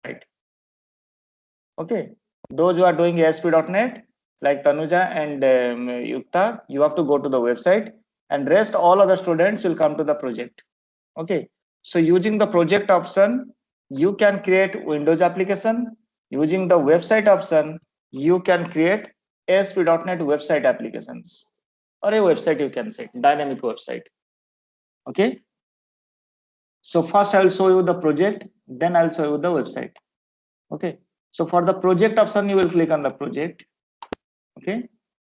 website. Okay, those who are doing ASP.NET like Tanuja and Yukta, you have to go to the website, and rest all other students will come to the project. Okay, so using the project option, you can create Windows application. Using the website option, you can create ASP.NET website applications, or a website, you can say dynamic website. Okay, so first I will show you the project, then I'll show you the website. Okay, so for the project option, you will click on the project. Okay,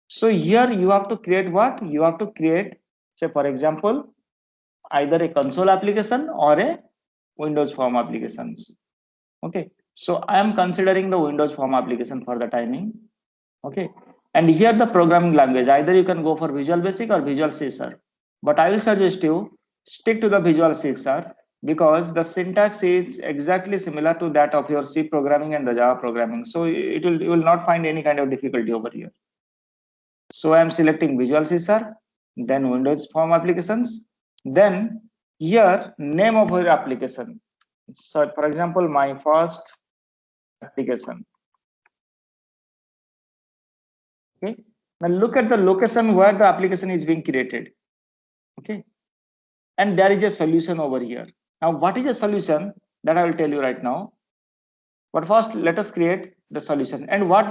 so here you have to create what? You have to create, say for example, either a console application or a Windows Form applications. Okay, so I am considering the Windows Form application for the timing. Okay, and here the programming language, either you can go for Visual Basic or Visual C Sharp, but I will suggest you stick to the Visual C Sharp, because the syntax is exactly similar to that of your C programming and the Java programming, so you will not find any kind of difficulty over here. So I am selecting Visual C Sharp, then Windows Form applications, then here name of your application. So for example, my first application. Okay, now look at the location where the application is being created. Okay, and there is a solution over here. Now what is a solution, that I will tell you right now, but first let us create the solution. And what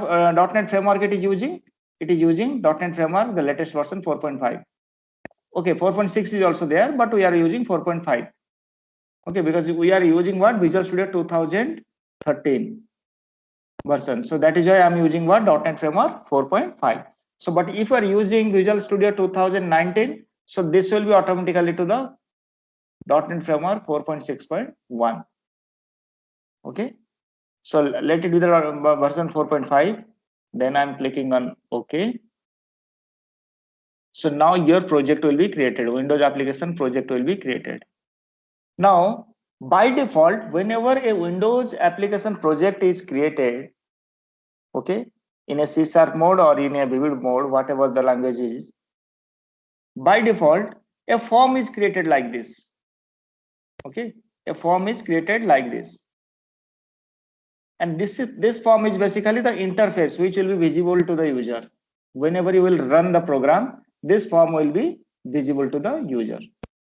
.NET framework it is using? It is using .NET framework, the latest version 4.5. okay, 4.6 is also there, but we are using 4.5. okay, because we are using what? Visual Studio 2013 version, so that is why I'm using what? .NET framework 4.5. so but if you are using Visual Studio 2019, so this will be automatically to the .NET framework 4.6.1. okay, so let it be the version 4.5, then I'm clicking on OK. So now your project will be created, Windows application project will be created. Now by default, whenever a Windows application project is created, okay, in a C# mode or in a Vivid mode, whatever the language is, by default a form is created like this. Okay, a form is created like this, and this form is basically the interface which will be visible to the user. Whenever you will run the program, this form will be visible to the user.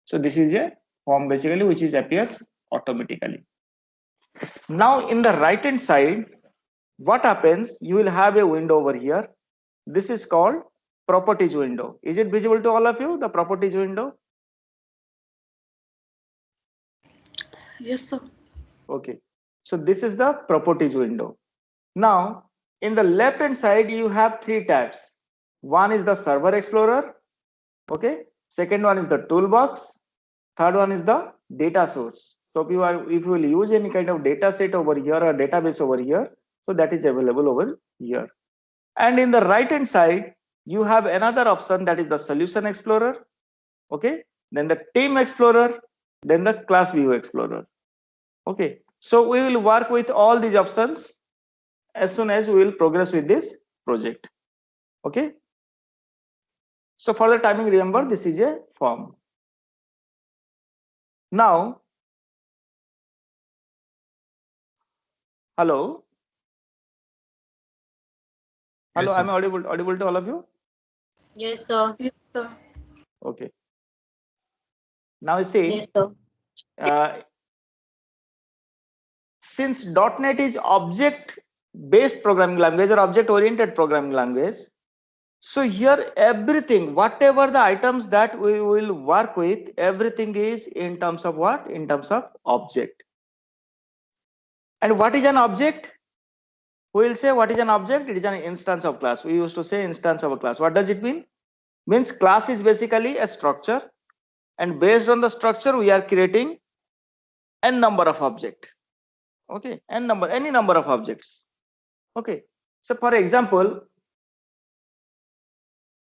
So this is a form basically which is appears automatically. Now in the right hand side, what happens? You will have a window over here. This is called properties window. Is it visible to all of you, the properties window? Yes, sir. Okay, so this is the properties window. Now in the left hand side, you have three tabs. One is the server explorer. Okay, second one is the toolbox, third one is the data source. So if you will use any kind of data set over here or database over here, so that is available over here. And in the right hand side, you have another option, that is the solution explorer. Okay, then the team explorer, then the class view explorer. Okay, so we will work with all these options as soon as we will progress with this project. Okay, so for the timing, remember this is a form. Now, hello, Yes, sir. I'm audible to all of you? Yes, sir. Yes, sir. Okay, now you Yes, see, sir. uh, since .NET is object based programming language or object oriented programming language, so here everything, whatever the items that we will work with, everything is in terms of what? In terms of object. And what is an object? We will say what is an object? It is an instance of class. We used to say instance of a class. What does it mean? Means class is basically a structure, and based on the structure we are creating n number of object. Okay, any number of objects. Okay, so for example,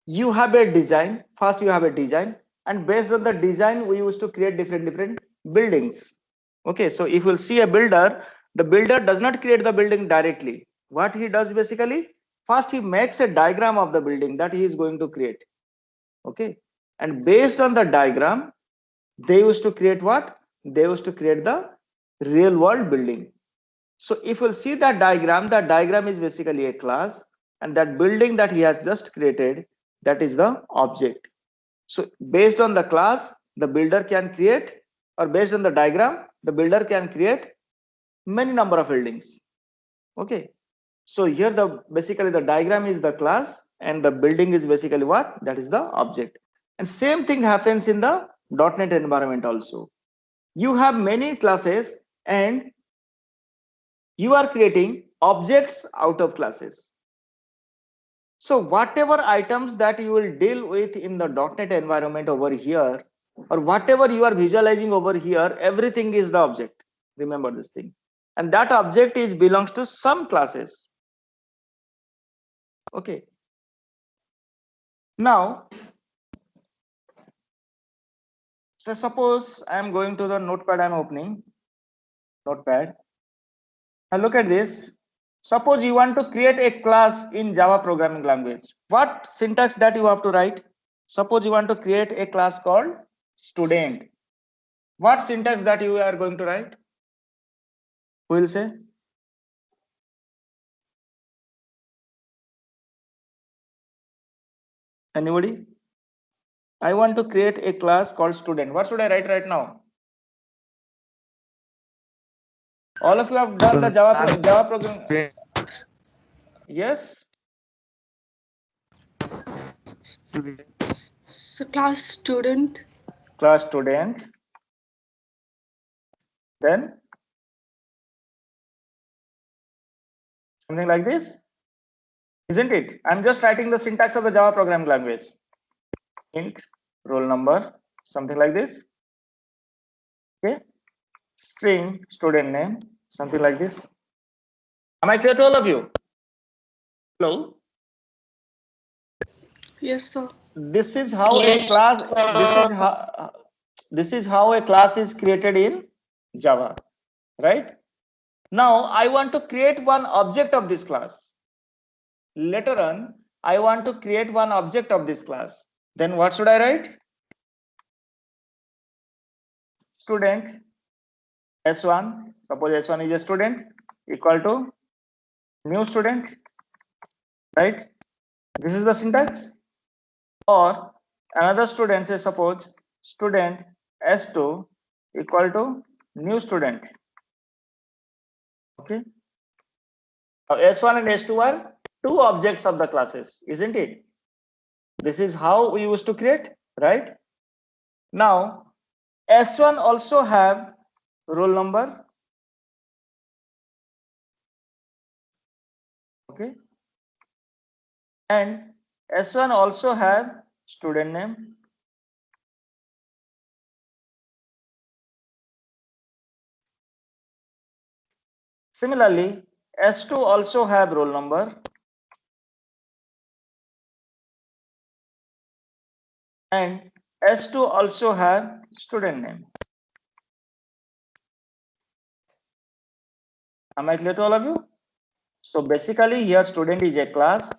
you have a design. First you have a design, and based on the design we used to create different buildings. Okay, so if you'll see a builder, the builder does not create the building directly. What he does basically, first he makes a diagram of the building that he is going to create. Okay, and based on the diagram, they used to create what? They used to create the real world building. So if you'll see that diagram is basically a class, and that building that he has just created, that is the object. So based on the class, the builder can create, or based on the diagram, the builder can create many number of buildings. Okay. So here basically the diagram is the class, and the building is basically what? That is the object. And same thing happens in the .NET environment also. You have many classes, and you are creating objects out of classes. So whatever items that you will deal with in the .NET environment over here, or whatever you are visualizing over here, everything is the object. Remember this thing. And that object belongs to some classes. Okay. Now, so suppose I am going to the notepad, I am opening notepad. Now look at this. Suppose you want to create a class in Java programming language. What syntax that you have to write? Suppose you want to create a class called student. What syntax that you are going to write? Who will say? Anybody? I want to create a class called student. What should I write right now? All of you have done the Java program. Yes. So class student. Class student. Then something like this, isn't it? I'm just writing the syntax of the Java programming language. Int roll number, something like this. Okay. String student name, something like this. Am I clear to all of you? Hello. Yes, sir. This is how Yes, a class. sir. This is how a class is created in Java, right? Now I want to create one object of this class. Later on, I want to create one object of this class. Then what should I write? Student S1. Suppose S1 is a student, equal to new student, right? This is the syntax. Or another student, say suppose student S2 equal to new student. Okay. Now S1 and S2 are two objects of the classes, isn't it? This is how we used to create, right? Now S1 also have roll number. Okay. And S1 also have student name. Similarly, S2 also have roll number. And S2 also have student name. Am I clear to all of you? So basically here student is a class.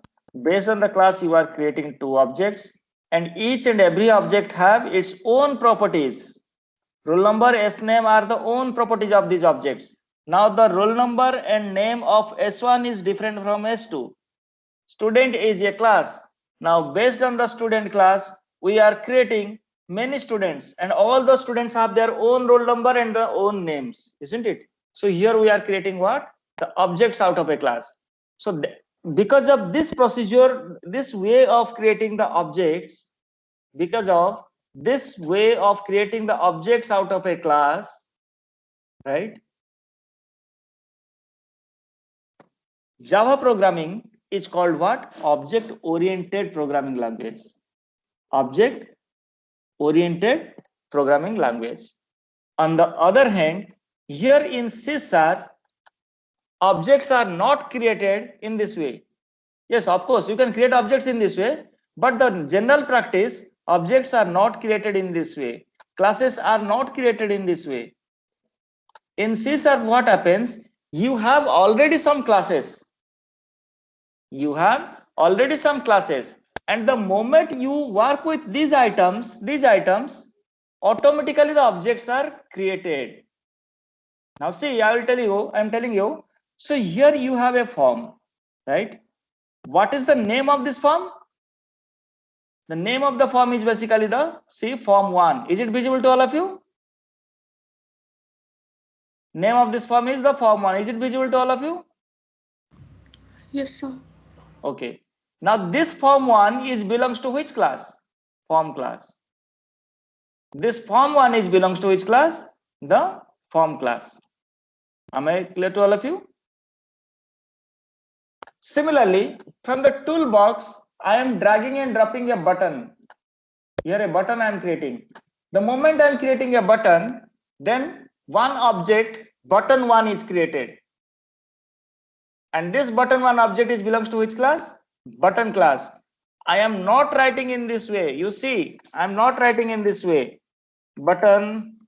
Based on the class you are creating two objects, and each and every object have its own properties. Roll number, S name are the own properties of these objects. Now the roll number and name of S1 is different from S2. Student is a class. Now based on the student class, we are creating many students, and all the students have their own roll number and their own names, isn't it? So here we are creating what? The objects out of a class. So because of this procedure, this way of creating the objects, because of this way of creating the objects out of a class, right? Java programming is called what? Object oriented programming language. Object oriented programming language. On the other hand, here in C#, objects are not created in this way. Yes, of course, you can create objects in this way, but the general practice, objects are not created in this way. Classes are not created in this way. In C#, what happens? You have already some classes. You have already some classes, and the moment you work with these items, automatically the objects are created. Now see, I'm telling you, So here you have a form, right? What is the name of this form? The name of the form is basically the form 1. Is it visible to all of you? Name of this form is the form 1. Is it visible to all of you? Yes, sir. Okay. Now this form 1 is belongs to which class? Form class. This form 1 is belongs to which class? The form class. Am I clear to all of you? Similarly, from the toolbox, I am dragging and dropping a button. Here a button I am creating. The moment I am creating a button, then one object, button 1 is created. And this button 1 object is belongs to which class? Button class. I am not writing in this way. You see, I am not writing in this way. Button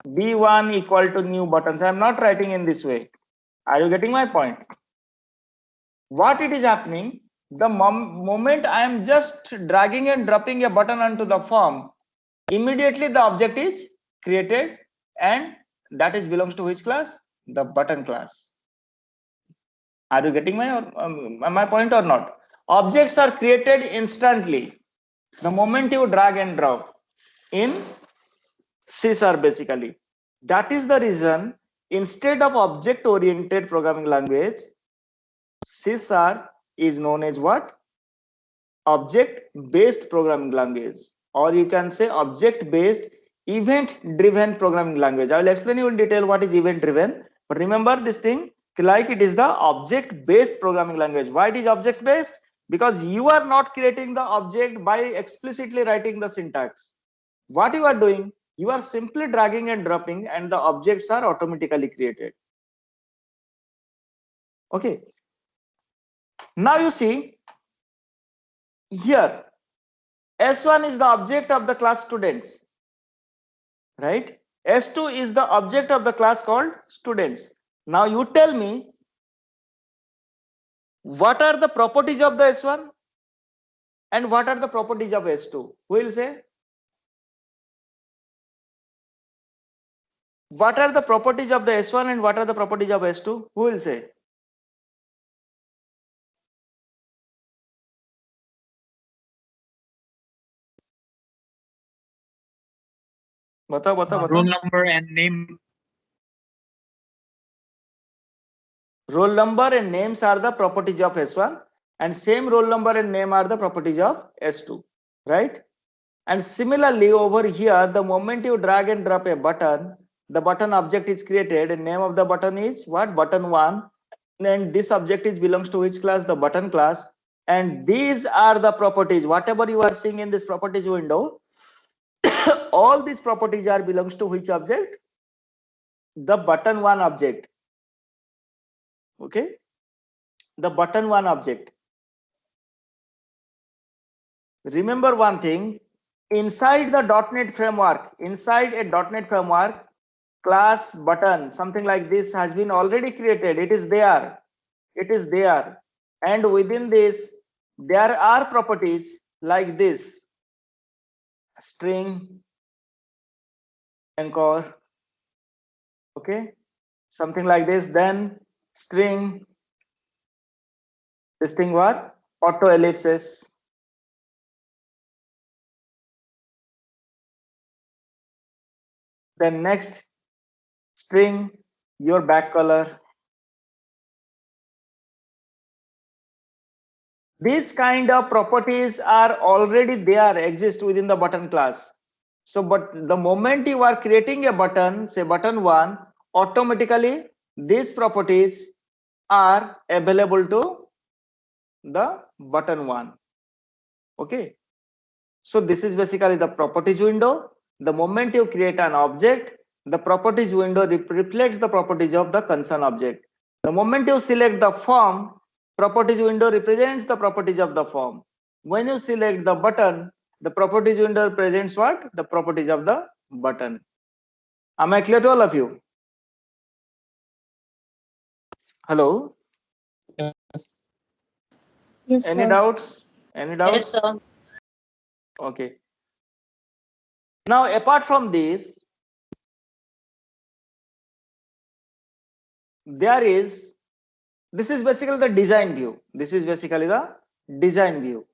B1 equal to new buttons. I am not writing in this way. Are you getting my point? What it is happening, the moment I am just dragging and dropping a button onto the form, immediately the object is created, and that is belongs to which class? The button class. Are you getting my point or not? Objects are created instantly the moment you drag and drop in CSAR basically. That is the reason instead of object oriented programming language, CSAR is known as what? Object based programming language, or you can say object based event driven programming language. I will explain you in detail what is event driven, but remember this thing, like it is the object based programming language. Why it is object based? Because you are not creating the object by explicitly writing the syntax. What you are doing, you are simply dragging and dropping, and the objects are automatically created. Okay, now you see here S1 is the object of the class students, right? S2 is the object of the class called students. Now you tell me, what are the properties of the S1 and what are the properties of S2? Who will say? What are the properties of the S1 and what are the properties of S2? Who will say? Batao, batao, batao. Roll number and name. Roll number and names are the properties of S1, and same roll number and name are the properties of S2, right? And similarly over here, the moment you drag and drop a button, the button object is created, and name of the button is what? Button 1. And this object is belongs to which class? The button class. And these are the properties. Whatever you are seeing in this properties window, all these properties are belongs to which object? The button 1 object. Okay, the button 1 object. Remember one thing, inside the .NET framework, inside a .NET framework, class button, something like this has been already created. It is there. It is there. And within this, there are properties like this: string, anchor, okay, something like this. Then string, this thing what? Auto ellipses. Then next, string, your back color. These kind of properties are already there, exist within the button class. So, but the moment you are creating a button, say button 1, automatically these properties are available to the button 1. Okay. So this is basically the properties window. The moment you create an object, the properties window reflects the properties of the concern object. The moment you select the form, properties window represents the properties of the form. When you select the button, the properties window represents what? The properties of the button. Am I clear to all of you? Hello? Yes, Any doubts? Any doubts? Yes, sir. Okay. Now, apart from this, there is This is basically the design view. This is basically the design view.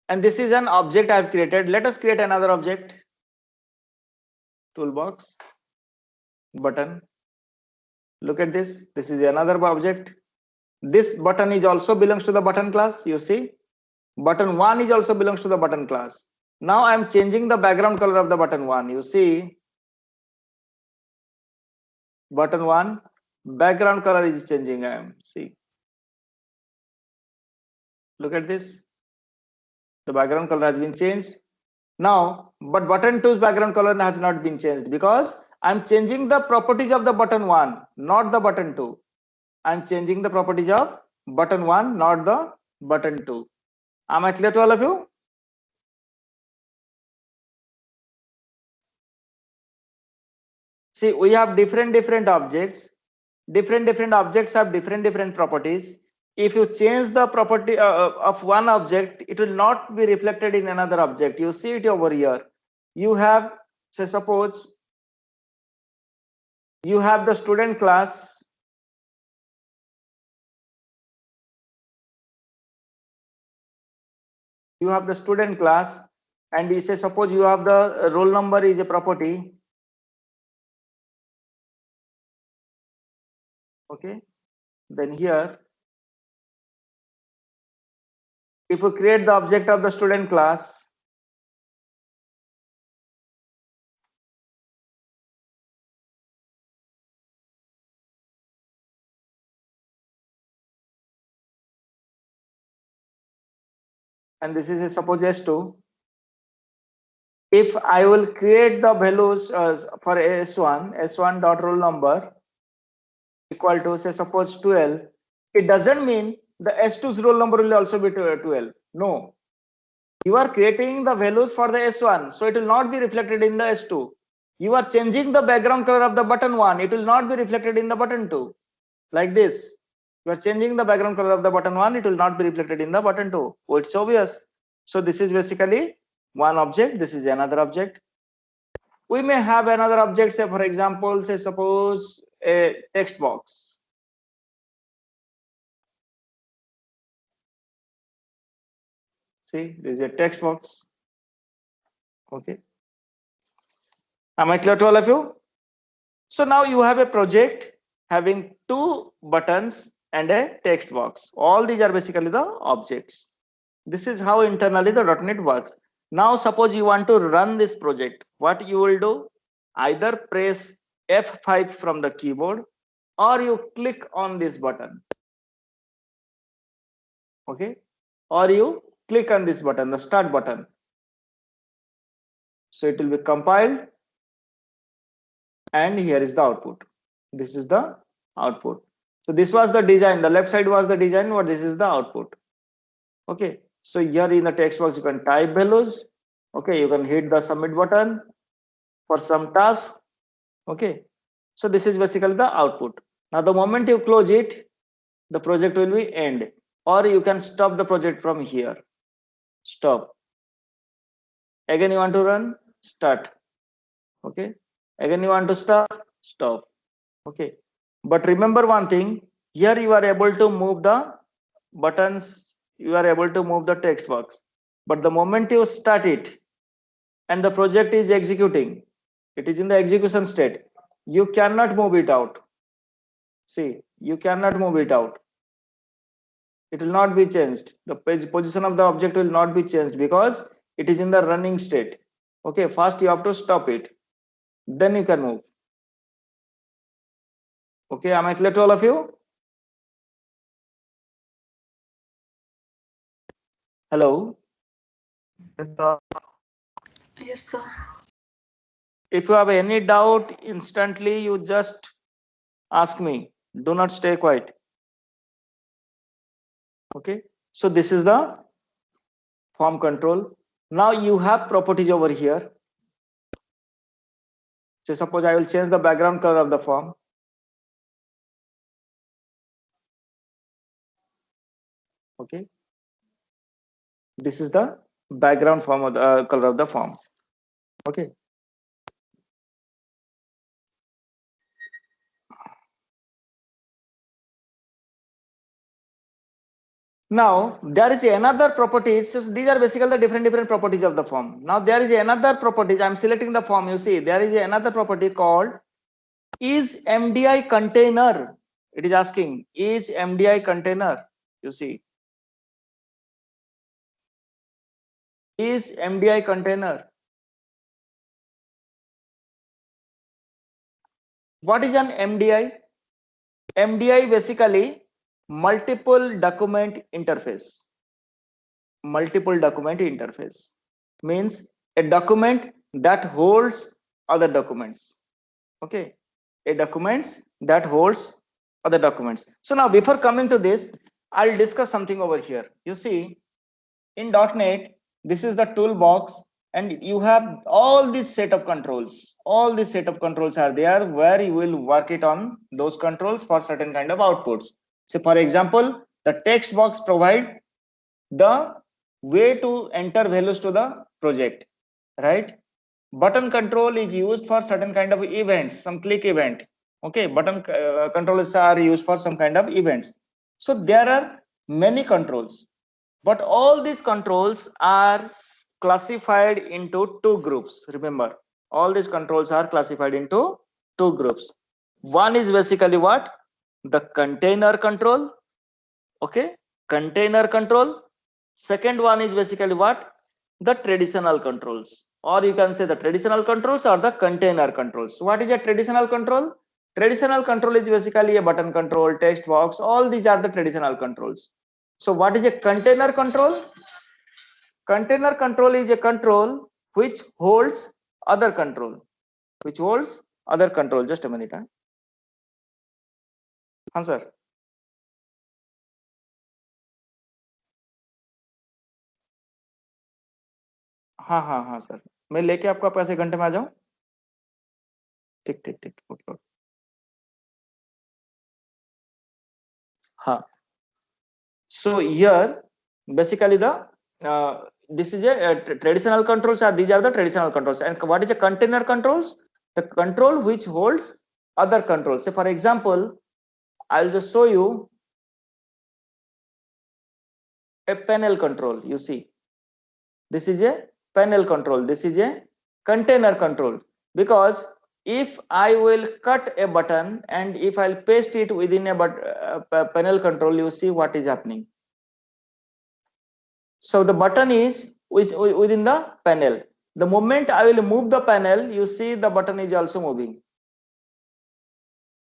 And this is an object I've created. Let us create another object. Toolbox, button. Look at this. This is another object. This button is also belongs to the button class. You see, button 1 is also belongs to the button class. Now I'm changing the background color of the button 1. You see, button 1 background color is changing. See, look at this. The background color has been changed. Now, but button 2's background color has not been changed because I'm changing the properties of the button 1, not the button 2. I'm changing the properties of button 1, not the button 2. Am I clear to all of you? See, we have different objects. Different objects have different properties. If you change the property of one object, it will not be reflected in another object. You see it over here. You have, say, suppose you have the student class. You have the student class, and we say, suppose you have the roll number is a property. Okay, then here, if we create the object of the student class, and this is a suppose S2. If I will create the values for S1 dot roll number equal to, say, suppose 12, it doesn't mean the S2's roll number will also be 12. No, you are creating the values for the S1, so it will not be reflected in the S2. You are changing the background color of the button 1, it will not be reflected in the button 2. Like this, you are changing the background color of the button 1, it will not be reflected in the button 2. Oh, it's obvious. So this is basically one object, this is another object. We may have another object, say, for example, say, suppose a text box. See, this is a text box. Okay, am I clear to all of you? So now you have a project having two buttons and a text box. All these are basically the objects. This is how internally the .NET works. Now suppose you want to run this project. What you will do? Either press F5 from the keyboard or you click on this button. Okay, or you click on this button, the start button. So it will be compiled, and here is the output. This is the output. So this was the design. The left side was the design, or this is the output. Okay, so here in the text box you can type values. Okay, you can hit the submit button for some task. Okay, so this is basically the output. Now the moment you close it, the project will be end, or you can stop the project from here. Stop. Again you want to run, start. Okay, again you want to stop. Okay, but remember one thing, here you are able to move the buttons, you are able to move the text box, but the moment you start it and the project is executing, it is in the execution state, you cannot move it out. See, you cannot move it out. It will not be changed. The position of the object will not be changed because it is in the running state. Okay, first you have to stop it, then you can move. Okay, am I clear to all of you? Hello. Yes, sir. If you have any doubt, instantly you just ask me. Do not stay quiet. Okay, so this is the form control. Now you have properties over here. So suppose I will change the background color of the form. Okay, this is the background form of the color of the form. Okay, Now there is another properties. So these are basically the different properties of the form. Now there is another properties. I'm selecting the form. You see there is another property called is MDI container. It is asking is MDI container. You see is MDI container. What is an MDI? MDI basically multiple document interface. Multiple document interface means a document that holds other documents. Okay, a documents that holds other documents. So now before coming to this, I'll discuss something over here. You see in .NET, this is the toolbox and you have all this set of controls. All this set of controls are there where you will work it on those controls for certain kind of outputs. So for example, the text box provide the way to enter values to the project, right? Button control is used for certain kind of events, some click event. Okay, button controls are used for some kind of events. So there are many controls, but all these controls are classified into two groups. Remember, all these controls are classified into two groups. One is basically what? The container control. Okay, container control. Second one is basically what? The traditional controls, or you can say the traditional controls or the container controls. What is a traditional control? Traditional control is basically a button control, text box, all these are the traditional controls. So what is a container control? Container control is a control which holds other control, which holds other control. Just a minute. Answer. हाँ sir, मैं लेके आपको पैसे घंटे में आ जाऊं. ठीक ठीक ठीक, ओके. हाँ. So here basically the this is a traditional controls, are these are the traditional controls. And what is a container controls? The control which holds other controls. So for example, I'll just show you a panel control. You see, this is a panel control, this is a container control, because if I will cut a button and if I'll paste it within a panel control, you see what is happening. So the button is within the panel. The moment I will move the panel, you see the button is also moving.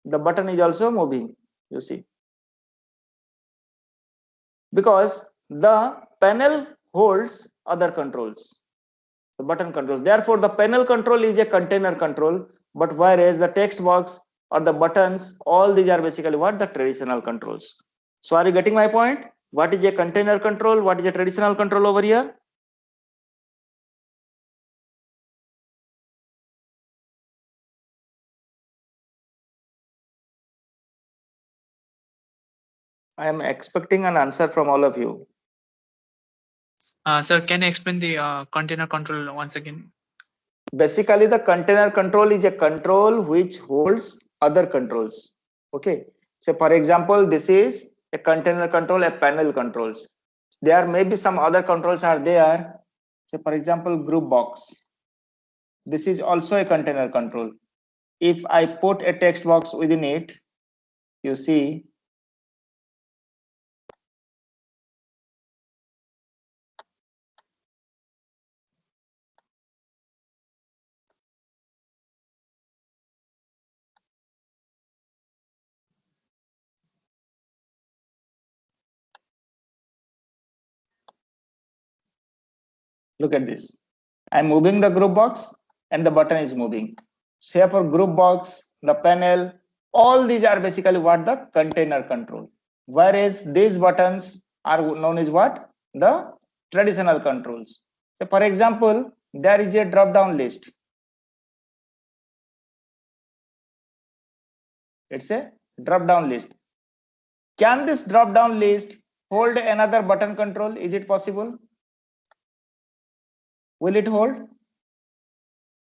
The button is also moving, you see, because the panel holds other controls, the button controls. Therefore, the panel control is a container control, but whereas the text box or the buttons, all these are basically what? The traditional controls. So are you getting my point? What is a container control? What is a traditional control over here? I am expecting an answer from all of you. Sir, can you explain the container control once again? Basically, the container control is a control which holds other controls. Okay. So for example, this is a container control, a panel controls. There may be some other controls are there. So for example, group box. This is also a container control. If I put a text box within it, you see, look at this. I'm moving the group box and the button is moving. Say for group box, the panel, all these are basically what? The container control. Whereas these buttons are known as what? The traditional controls. So for example, there is a drop down list. It's a drop down list. Can this drop down list hold another button control? Is it possible? Will it hold?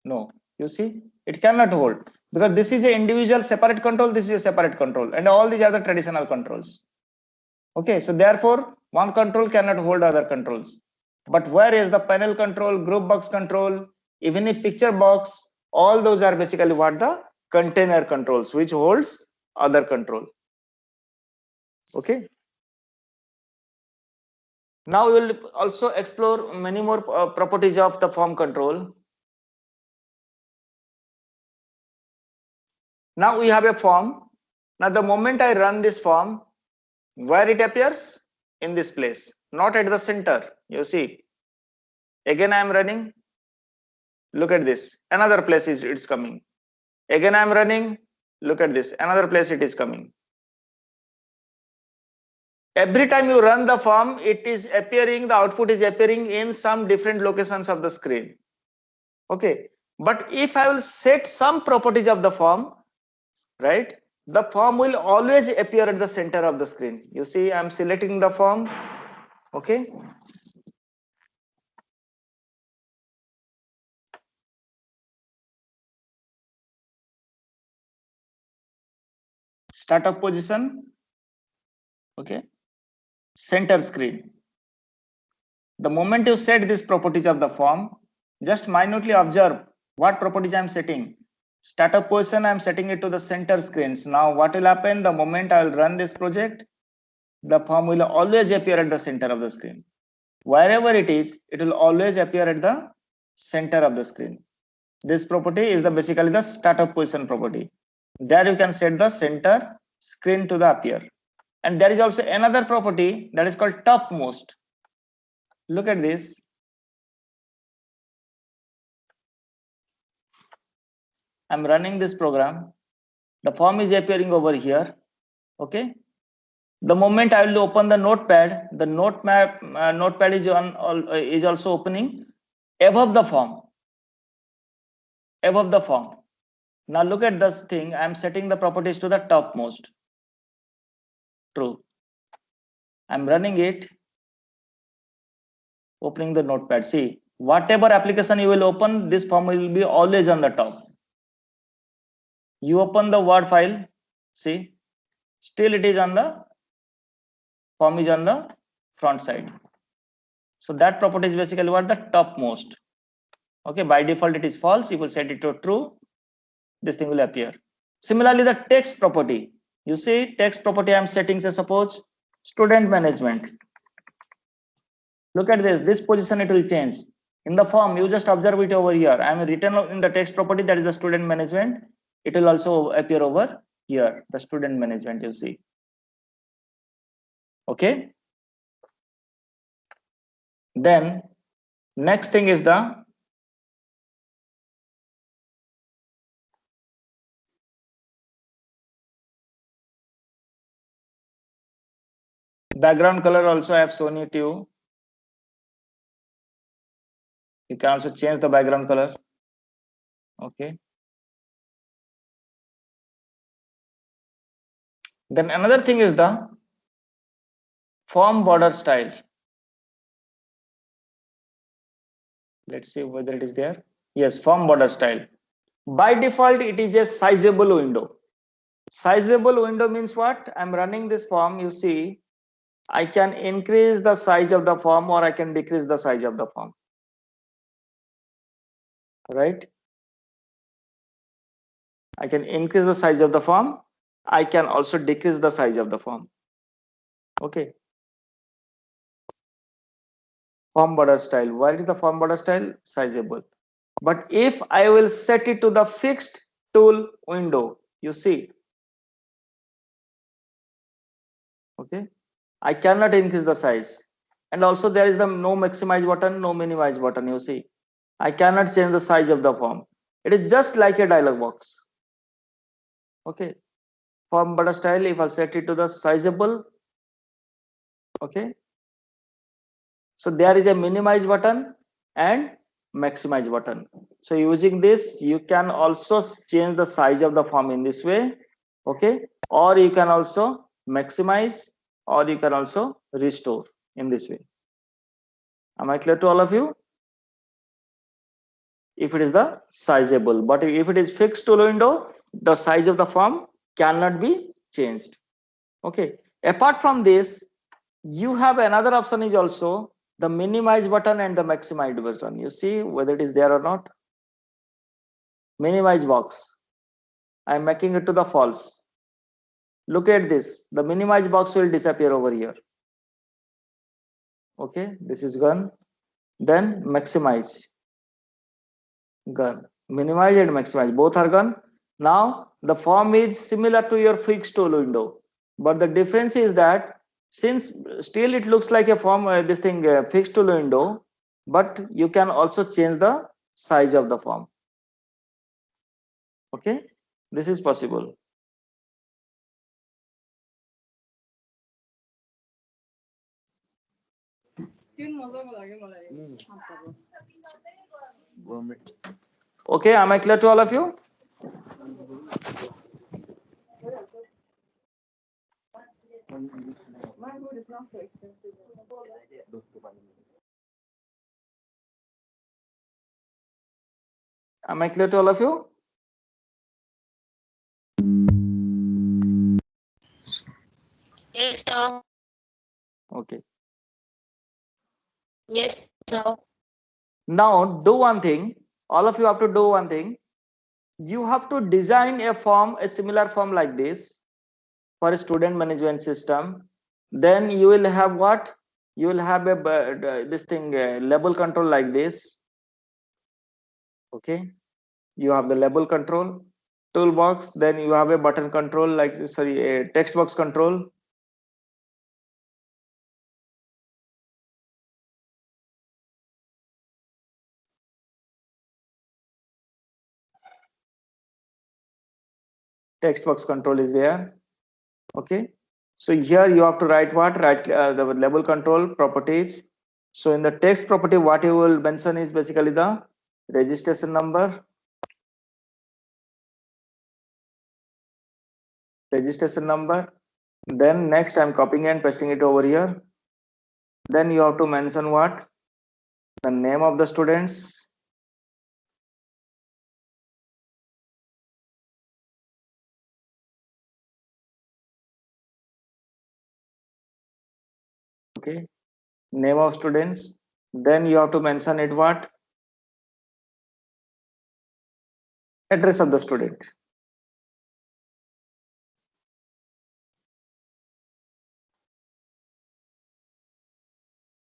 No. You see, it cannot hold, because this is an individual separate control, this is a separate control, and all these are the traditional controls. Okay, so therefore One control cannot hold other controls. But whereas the panel control, group box control, even a picture box, all those are basically what the container controls, which holds other control. Okay. Now we will also explore many more properties of the form control. Now we have a form. Now the moment I run this form, where it appears? In this place, not at the center. You see, again I am running. Look at this. Another place it's coming. Again I am running. Look at this. Another place it is coming. Every time you run the form, it is appearing, the output is appearing in some different locations of the screen. Okay. But if I will set some properties of the form, right, the form will always appear at the center of the screen. You see, I'm selecting the form. Okay. Startup position. Okay. Center screen. The moment you set these properties of the form, just minutely observe what properties I'm setting. Startup position, I'm setting it to the center screens. Now what will happen? The moment I will run this project, the form will always appear at the center of the screen. Wherever it is, it will always appear at the center of the screen. This property is basically the startup position property. There you can set the center screen to the appear. And there is also another property that is called topmost. Look at this. I'm running this program. The form is appearing over here. Okay. The moment I will open the notepad, the notepad is also opening above the form. Above the form. Now look at this thing. I'm setting the properties to the topmost. True. I'm running it. Opening the notepad. See, whatever application you will open, this form will be always on the top. You open the Word file. See, still it is on the form is on the front side. So that property is basically what? The topmost. Okay, by default it is false. If you set it to true, this thing will appear. Similarly, the text property. You see, text property I am setting, say suppose student management. Look at this position it will change. In the form, you just observe it over here. I am written in the text property, that is the student management. It will also appear over here, the student management, you see. Okay. Then next thing is the background color. Also I have shown it to you. You can also change the background color. Okay. Then another thing is the form border style. Let's see whether it is there. Yes, form border style. By default, it is a sizable window. Sizable window means what? I'm running this form. You see, I can increase the size of the form or I can decrease the size of the form. Right? I can increase the size of the form. I can also decrease the size of the form. Okay. Form border style. What is the form border style? Sizable. But if I will set it to the fixed tool window, you see. Okay. I cannot increase the size. And also there is the no maximize button, no minimize button. You see. I cannot change the size of the form. It is just like a dialog box. Okay. Form border style, if I set it to the sizable. Okay. So there is a minimize button and maximize button. So using this, you can also change the size of the form in this way. Okay. Or you can also maximize, or you can also restore in this way. Am I clear to all of you? If it is the sizable, but if it is fixed tool window, the size of the form cannot be changed. Okay. Apart from this, You have another option is also the minimize button and the maximize button. You see whether it is there or not. Minimize box. I am making it to the false. Look at this. The minimize box will disappear over here. Okay, this is gone. Then maximize. Gone. Minimize and maximize. Both are gone. Now the form is similar to your fixed tool window. But the difference is that since still it looks like a form, this thing fixed tool window, but you can also change the size of the form. Okay, this is possible. Okay, am I clear to all of you? Am I clear to all of you? Yes, sir. Okay. Yes, sir. Now do one thing. All of you have to do one thing. You have to design a form, a similar form like this for a student management system. Then you will have what? You will have a this thing label control like this. Okay. You have the label control toolbox. Then you have a button control like sorry, a text box control. Text box control is there. Okay, so here you have to write what? Write the label control properties. So in the text property, what you will mention is basically the registration number, then next I'm copying and pasting it over here. Then you have to mention what? The name of the students, okay, name of students. Then you have to mention it what? Address of the student.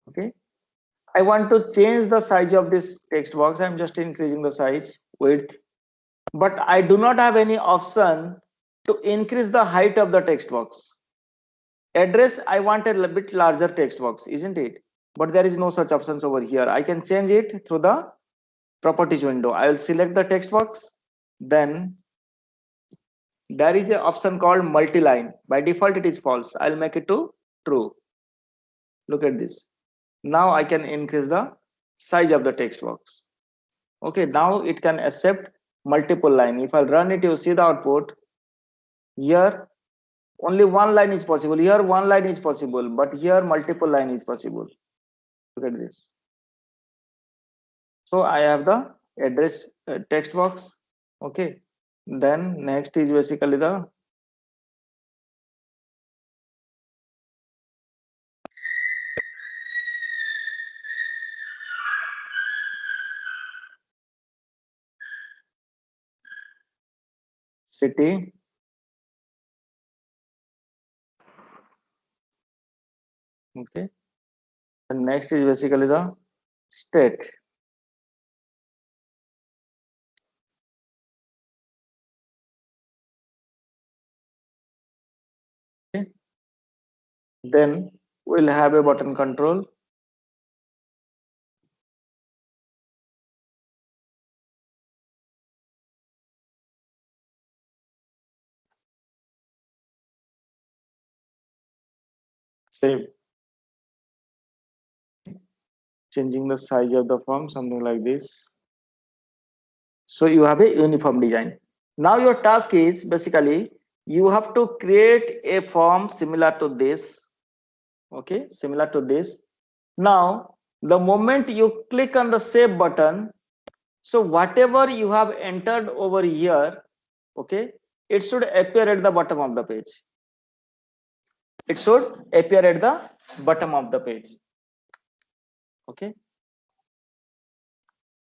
Okay, I want to change the size of this text box. I'm just increasing the size, width, but I do not have any option to increase the height of the text box. Address, I want a bit larger text box, isn't it? But there is no such options over here. I can change it through the properties window. I will select the text box. Then there is an option called multi-line. By default, it is false. I'll make it to true. Look at this. Now I can increase the size of the text box. Okay, now it can accept multiple line. If I run it, you see the output. Here only one line is possible. Here one line is possible, but here multiple line is possible. Look at this. So I have the address text box. Okay, then next is basically the city. Okay, and next is basically the state. Okay, then we'll have a button control. Save. Changing the size of the form, something like this. So you have a uniform design. Now your task is basically you have to create a form similar to this. Okay, similar to this. Now the moment you click on the save button, so whatever you have entered over here, okay, it should appear at the bottom of the page. it should appear at the bottom of the page. Okay.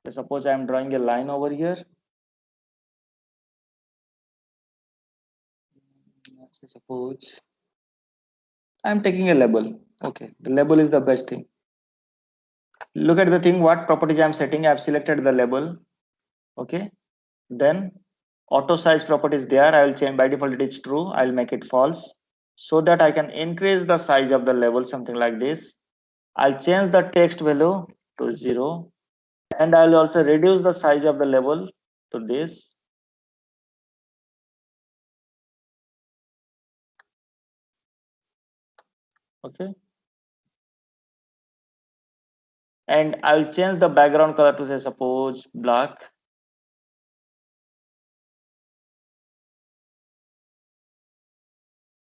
So suppose I am drawing a line over here. Suppose I am taking a label. Okay, the label is the best thing. Look at the thing, what properties I am setting. I have selected the label. Okay, then auto size property is there. I will change, by default it is true. I will make it false so that I can increase the size of the label, something like this. I'll change the text value to 0, and I'll also reduce the size of the label to this. Okay, and I'll change the background color to say suppose black.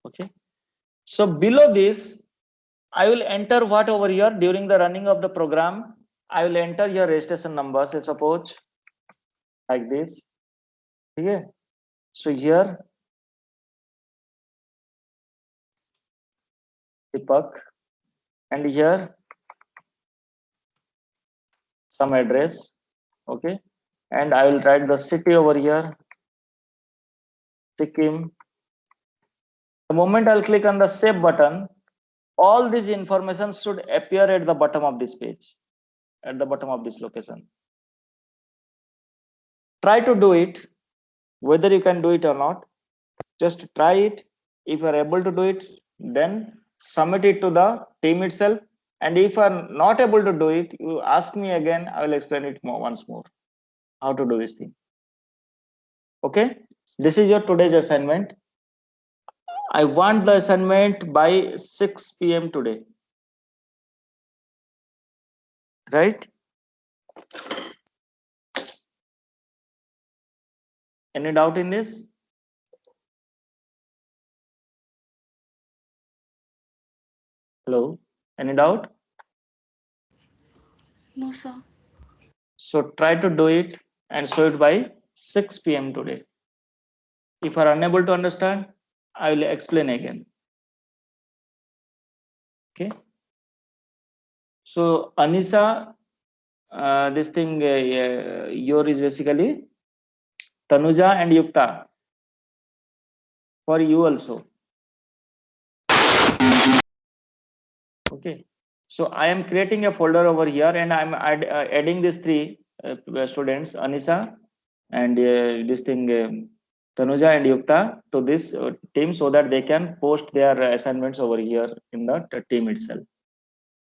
Okay, so below this I will enter what over here during the running of the program. I will enter your registration number, say suppose like this. Okay, so here Deepak, and here some address. Okay, and I will write the city over here, Sikkim. The moment I'll click on the save button, all these information should appear at the bottom of this page, at the bottom of this location. Try to do it, whether you can do it or not. Just try it. If you are able to do it, then submit it to the team itself. And if you are not able to do it, you ask me again. I will explain it once more how to do this thing. Okay, this is your today's assignment. I want the assignment by 6 p.m. today. Right? Any doubt in this? Hello? Any doubt? No, sir. So try to do it and show it by 6 p.m. today. If you are unable to understand, I will explain again. Okay. So Anisa, this thing your is basically Tanuja and Yukta. For you also. Okay. So I am creating a folder over here, and I'm adding these three students, Anisa and this thing Tanuja and Yukta, to this team so that they can post their assignments over here in the team itself.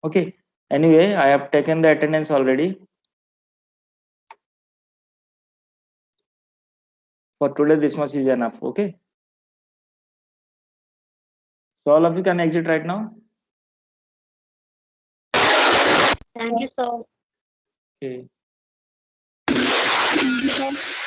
Okay. Anyway, I have taken the attendance already. For today, this much is enough. Okay. So all of you can exit right now. Thank you, sir. Okay. Thank you, sir.